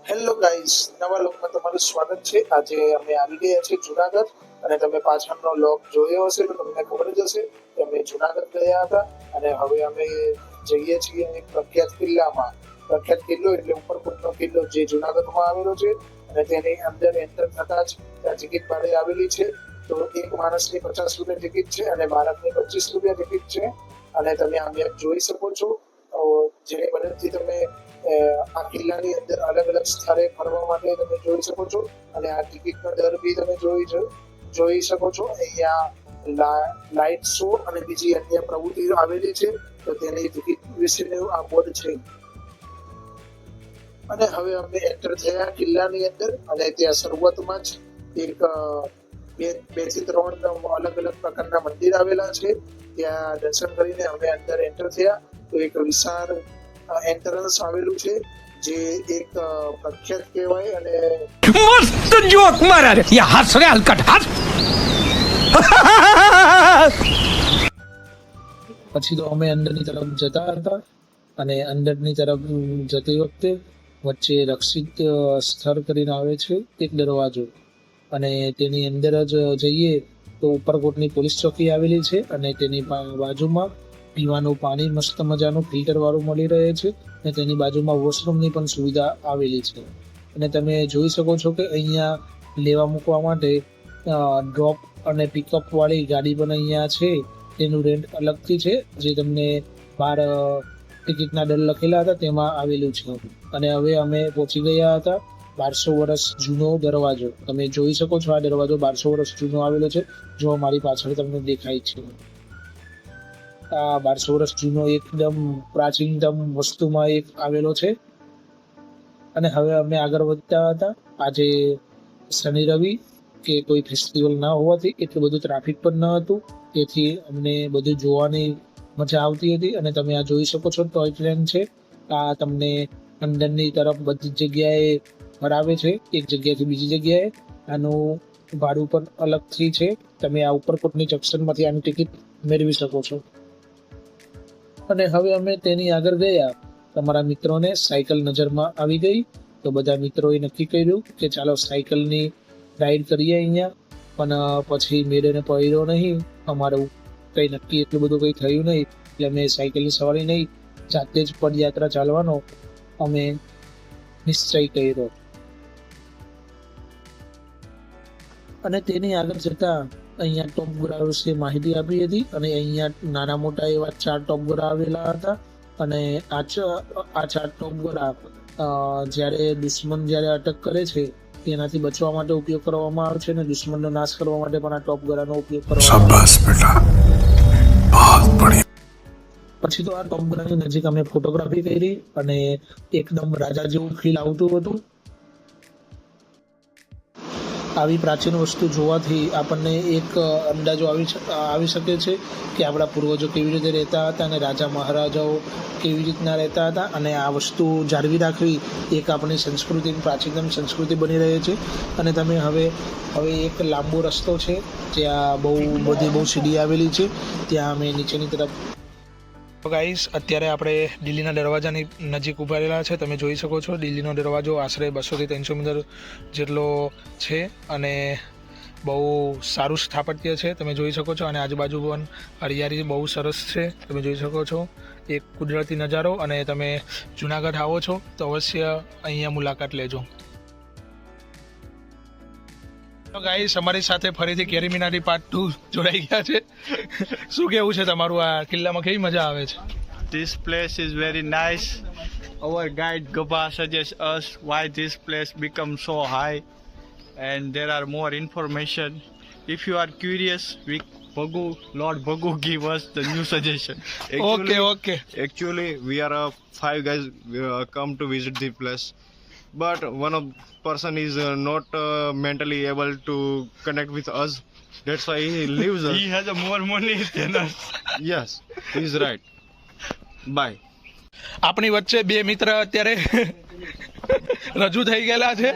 Hello guys, નવા લોકમાં તમારું સ્વાગત છે. આજે અમે આવી ગયા છીએ જુનાગઢ અને તમે પાછળનો લોક જોયો હશે તો તમને ખબર જ હશે કે અમે જુનાગઢ ગયા હતા અને હવે અમે જઈએ છીએ એક પ્રખ્યાત કિલ્લામાં. પ્રખ્યાત કિલ્લો એટલે ઉપરકોટનો કિલ્લો જે જુનાગઢમાં આવેલો છે અને તેની અંદર એન્ટર થતા જ ત્યાં ટિકિટ ભાડે આવેલી છે. તો એક માણસની 50 રૂપિયા ટિકિટ છે અને બાળકની 25 રૂપિયા ટિકિટ છે અને તમે આમ જોઈ શકો છો જેની મદદથી તમે આ કિલ્લાની અંદર અલગ અલગ સ્થળે ફરવા માટે તમે જોઈ શકો છો અને આ ટિકિટનો દર બી તમે જોઈ શકો છો. અહીંયા લાઇટ શો અને બીજી અન્ય પ્રવૃત્તિઓ આવેલી છે તો તેની ટિકિટ વિશેનું આ બોર્ડ છે. અને હવે અમે એન્ટર થયા કિલ્લાની અંદર અને ત્યાં શરૂઆતમાં જ એક બે થી ત્રણ અલગ અલગ પ્રકારના મંદિર આવેલા છે. ત્યાં દર્શન કરીને અમે અંદર એન્ટર થયા તો એક વિશાળ એન્ટ્રન્સ આવેલું છે જે એક પ્રખ્યાત કહેવાય અને मस्त जोक मारा रे ये हंस रे हलकट हंस પછી તો અમે અંદરની તરફ જતા હતા અને અંદરની તરફ જતી વખતે વચ્ચે રક્ષિત સ્થળ કરીને આવે છે એક દરવાજો અને તેની અંદર જ જઈએ તો ઉપરકોટની પોલીસ ચોકી આવેલી છે અને તેની બાજુમાં પીવાનું પાણી મસ્ત મજાનું ફિલ્ટર વાળું મળી રહે છે અને તેની બાજુમાં વોશરૂમની પણ સુવિધા આવેલી છે. અને તમે જોઈ શકો છો કે અહીંયા લેવા મૂકવા માટે ડ્રોપ અને પિકઅપ વાળી ગાડી પણ અહીંયા છે. તેનું રેન્ટ અલગથી છે જે તમને બહાર ટિકિટના દર લખેલા હતા તેમાં આવેલું છે. અને હવે અમે પહોંચી ગયા હતા 1200 વર્ષ જૂનો દરવાજો. તમે જોઈ શકો છો આ દરવાજો 1200 વર્ષ જૂનો આવેલો છે. જો મારી પાછળ તમને દેખાય છે આ 1200 વર્ષ જૂનો એકદમ પ્રાચીનતમ વસ્તુમાં એક આવેલો છે. અને હવે અમે આગળ વધતા હતા. આજે શનિ રવિ કે કોઈ ફેસ્ટિવલ ના હોવાથી એટલું બધું ટ્રાફિક પણ ન હતું, તેથી અમને બધું જોવાની મજા આવતી હતી. અને તમે આ જોઈ શકો છો ટોય ટ્રેન છે. આ તમને અંદરની તરફ બધી જગ્યાએ ફરાવે છે એક જગ્યાએથી બીજી જગ્યાએ. આનું ભાડું પણ અલગથી છે. તમે આ ઉપરકોટની જંકશનમાંથી આની ટિકિટ મેળવી શકો છો. અને હવે અમે તેની આગળ ગયા. તમારા મિત્રોને સાયકલ નજરમાં આવી ગઈ તો બધા મિત્રોએ નક્કી કર્યું કે ચાલો સાયકલની રાઈડ કરીએ અહીંયા. પણ પછી મેળેને પડ્યો નહીં. અમારું કંઈ નક્કી એટલું બધું કંઈ થયું નહીં એટલે અમે સાયકલની સવારી નહીં, જાતે જ પદયાત્રા ચાલવાનો અમે નિશ્ચય કર્યો. અને તેની આગળ જતા અહીંયા ટોપગોરા વિશે માહિતી આપી હતી અને અહીંયા નાના મોટા એવા 4 ટોપગોરા આવેલા હતા. અને આ 4 ટોપગોરા જ્યારે દુશ્મન જ્યારે અટક કરે છે તેનાથી બચવા માટે ઉપયોગ કરવામાં આવે છે અને દુશ્મનનો નાશ કરવા માટે પણ આ ટોપગોરાનો ઉપયોગ કરવામાં આવે છે. પછી તો આ ટોપગોરાની નજીક અમે ફોટોગ્રાફી કરી અને એકદમ રાજા જેવું ફીલ આવતું હતું. આવી પ્રાચીન વસ્તુ જોવાથી આપણને એક અંદાજો આવી શકે છે કે આપણા પૂર્વજો કેવી રીતે રહેતા હતા અને રાજા મહારાજાઓ કેવી રીતના રહેતા હતા. અને આ વસ્તુ જાળવી રાખવી એક આપણી સંસ્કૃતિ, પ્રાચીનતમ સંસ્કૃતિ બની રહે છે. અને તમે હવે એક લાંબો રસ્તો છે જ્યાં બહુ સીડી આવેલી છે, ત્યાં અમે નીચેની તરફ. ગાઈસ, અત્યારે આપણે દિલ્હીના દરવાજાની નજીક ઉભા રહેલા છે. તમે જોઈ શકો છો દિલ્હીનો દરવાજો આશરે 200 થી 300 મીટર જેટલો છે અને બહુ સારું સ્થાપત્ય છે. તમે જોઈ શકો છો અને આજુબાજુ પણ હરિયાળી બહુ સરસ છે. તમે જોઈ શકો છો એક કુદરતી નજારો. અને તમે જુનાગઢ આવો છો તો અવશ્ય અહીંયા મુલાકાત લેજો. ગાઈસ, અમારી સાથે ફરીથી કેરીમિનાટી પાર્ટ 2 જોડાઈ ગયા છે. શું કેવું છે તમારું? આ કિલ્લામાં કેવી મજા આવે છે? This place is very nice. Our guide Gaba suggests us why this place becomes so high, and there are more information. If you are curious, Lord Bhagu give us the new suggestion. Okay. Actually, we are 5 guys come to visit the place, but one of person is not mentally able to connect with us. That's why he leaves us. He has more money than us. Yes, he's right. Bye. આપણી વચ્ચે બે મિત્ર અત્યારે રજૂ થઈ ગયેલા છે.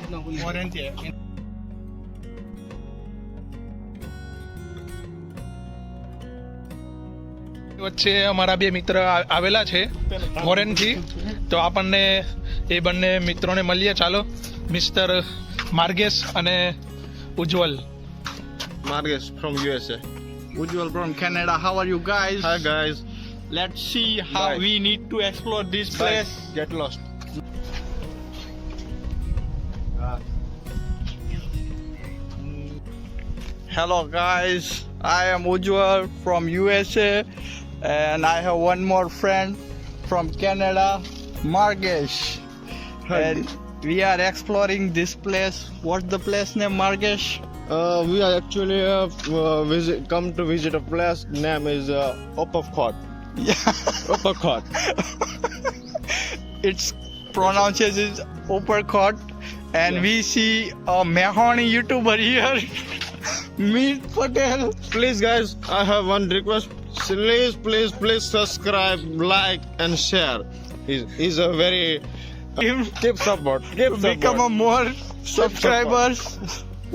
વચ્ચે અમારા બે મિત્ર આવેલા છે ફોરેનથી. તો આપણને એ બંને મિત્રોને મળીએ. ચાલો, મિસ્ટર માર્ગેશ અને ઉજ્જવલ. Margesh from USA. Ujjwal from Canada. How are you guys? Hi guys. Let's see how Bye. we need to explore this place. Get lost. Hello guys, I am Ujjwal from USA and I have one more friend from Canada, Margesh. And we are exploring this place. What's the place name, Margesh? We are actually come to visit a place. Name is Uppercut. Uppercut. It's pronounced as Uppercut, and Yeah. we see a Mehoni YouTuber here, Meet Patel. Please guys, I have one request. Please subscribe, like and share. He's a very keep support. Keep Become a support. more subscribers.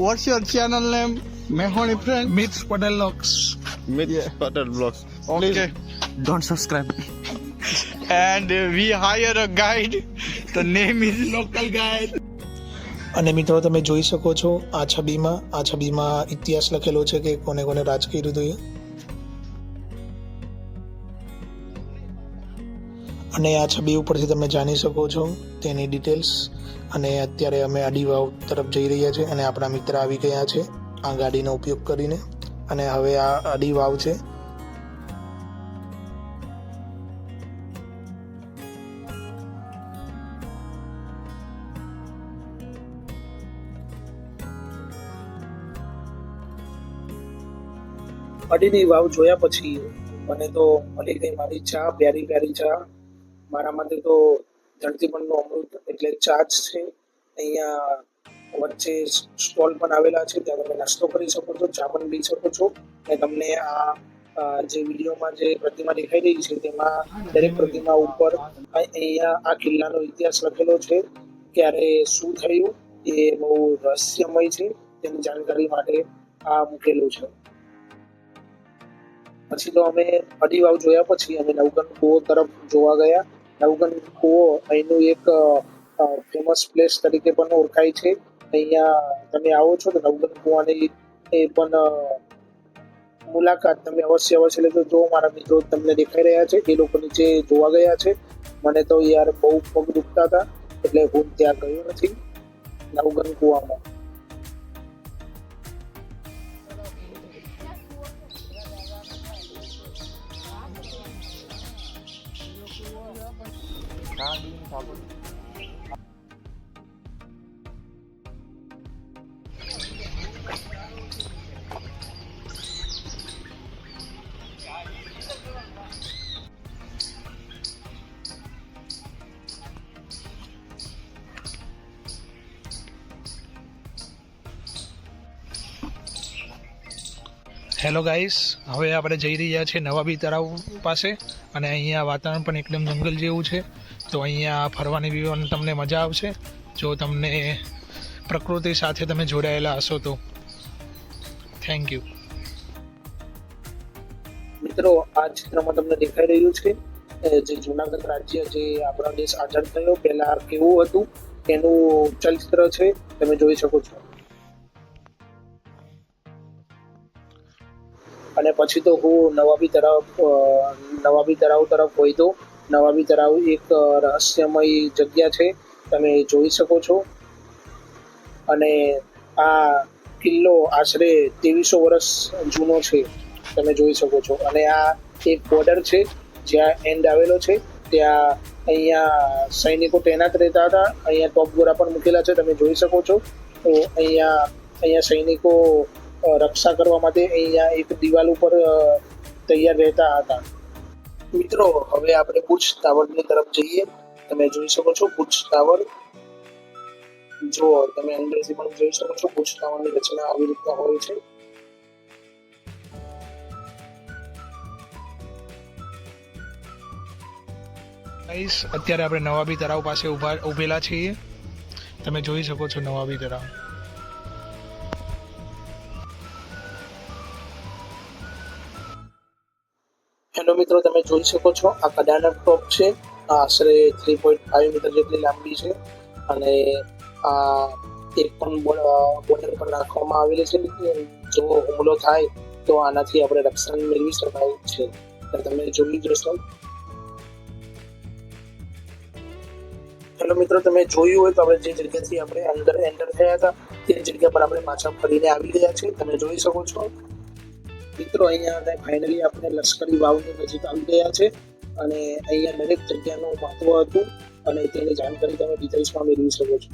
What's your channel name, Mehoni friend? Meet Patel vlogs. Meet Patel Vlogs. Please. Okay. Don't subscribe. And we hire a guide. The name is Local Guide. અને મિત્રો તમે જોઈ શકો છો આ છબીમાં ઇતિહાસ લખેલો છે કે કોને કોને રાજ કર્યું હતું એ. અને આ છબી ઉપરથી તમે જાણી શકો છો તેની ડિટેલ્સ. અને અત્યારે અમે આડી વાવ તરફ જઈ રહ્યા છે અને આપણા મિત્ર આવી ગયા છે આ ગાડીનો ઉપયોગ કરીને. અને હવે આ આડી વાવ છે. અડીની વાવ જોયા પછી મને તો મળી ગઈ મારી ચા, પ્યારી પ્યારી ચા. મારા માટે તો ધરતીપણનું અમૃત એટલે ચા જ છે. અહીંયા વચ્ચે સ્ટોલ પણ આવેલા છે, ત્યાં તમે નાસ્તો કરી શકો છો, ચા પણ પી શકો છો. અને તમને આ જે વિડીયોમાં જે પ્રતિમા દેખાઈ રહી છે તેમાં દરેક પ્રતિમા ઉપર અહીંયા આ કિલ્લાનો ઇતિહાસ લખેલો છે. ક્યારે શું થયું એ બહુ રહસ્યમય છે, તેની જાણકારી માટે આ મૂકેલું છે. પછી તો અમે અડી વાવ જોયા પછી અમે નવગન કૂવો તરફ જોવા ગયા. નવગન કૂવો અહીંનું એક ફેમસ પ્લેસ તરીકે પણ ઓળખાય છે. અહીંયા તમે આવો છો તો નવગન કૂવાની એ પણ મુલાકાત તમે અવશ્ય લેજો. જો મારા મિત્રો તમને દેખાઈ રહ્યા છે એ લોકો નીચે જોવા ગયા છે. મને તો યાર બહુ પગ દુખતા હતા એટલે હું ત્યાં ગયો નથી નવગન કૂવામાં. હેલો ગાઈસ, હવે આપણે જઈ રહ્યા છીએ નવાબી તળાવ પાસે. અને અહીંયા વાતાવરણ પણ એકદમ જંગલ જેવું છે, તો અહીંયા ફરવાની બી તમને મજા આવશે જો તમને પ્રકૃતિ સાથે તમે જોડાયેલા હશો તો. Thank you. મિત્રો આ ચિત્રમાં તમને દેખાઈ રહ્યું છે જે જુનાગઢ રાજ્ય જે આપણો દેશ આઝાદ થયો પહેલા કેવું હતું એનું ચલચિત્ર છે, તમે જોઈ શકો છો. અને પછી તો હું નવાબી તળાવ તરફ વળ્યો. નવાબી તળાવ એક રહસ્યમય જગ્યા છે, તમે જોઈ શકો છો. અને આ કિલ્લો આશરે 2300 વર્ષ જૂનો છે, તમે જોઈ શકો છો. અને આ એક બોર્ડર છે જ્યાં એન્ડ આવેલો છે, ત્યાં અહીંયા સૈનિકો તૈનાત રહેતા હતા. અહીંયા ટોપ ગોળા પણ મૂકેલા છે, તમે જોઈ શકો છો. તો અહીંયા સૈનિકો રક્ષા કરવા માટે અહીંયા એક દિવાલ ઉપર તૈયાર રહેતા હતા. મિત્રો હવે આપણે બુર્જ ટાવરની તરફ જઈએ. તમે જોઈ શકો છો બુર્જ ટાવર. જો તમે અંદરથી પણ જોઈ શકો છો બુર્જ ટાવરની રચના આવી રીતના હોય છે. ગાઈસ, અત્યારે આપણે નવાબી તળાવ પાસે ઊભેલા છીએ. તમે જોઈ શકો છો નવાબી તળાવ. હેલો મિત્રો, તમે જોઈ શકો છો આ કડાના ટોપ છે આશરે 3.5 મીટર જેટલી લાંબી છે અને આ એક પણ બોર્ડર પર રાખવામાં આવેલી છે કે જો હુમલો થાય તો આનાથી આપણે રક્ષણ મેળવી શકાય છે. તમે જોઈ જશો. હેલો મિત્રો, તમે જોયું હોય તો આપણે જે જગ્યાથી આપણે અંદર એન્ટર થયા હતા તે જગ્યા પર આપણે પાછા ફરીને આવી ગયા છે. તમે જોઈ શકો છો મિત્રો, અહીંયા ફાઇનલી આપણે લશ્કરી વાવની નજીક આવી ગયા છે અને અહીંયા દરેક જગ્યાનું મહત્વ હતું અને તેની જાણકારી તમે ડિટેલ્સમાં મેળવી શકો છો.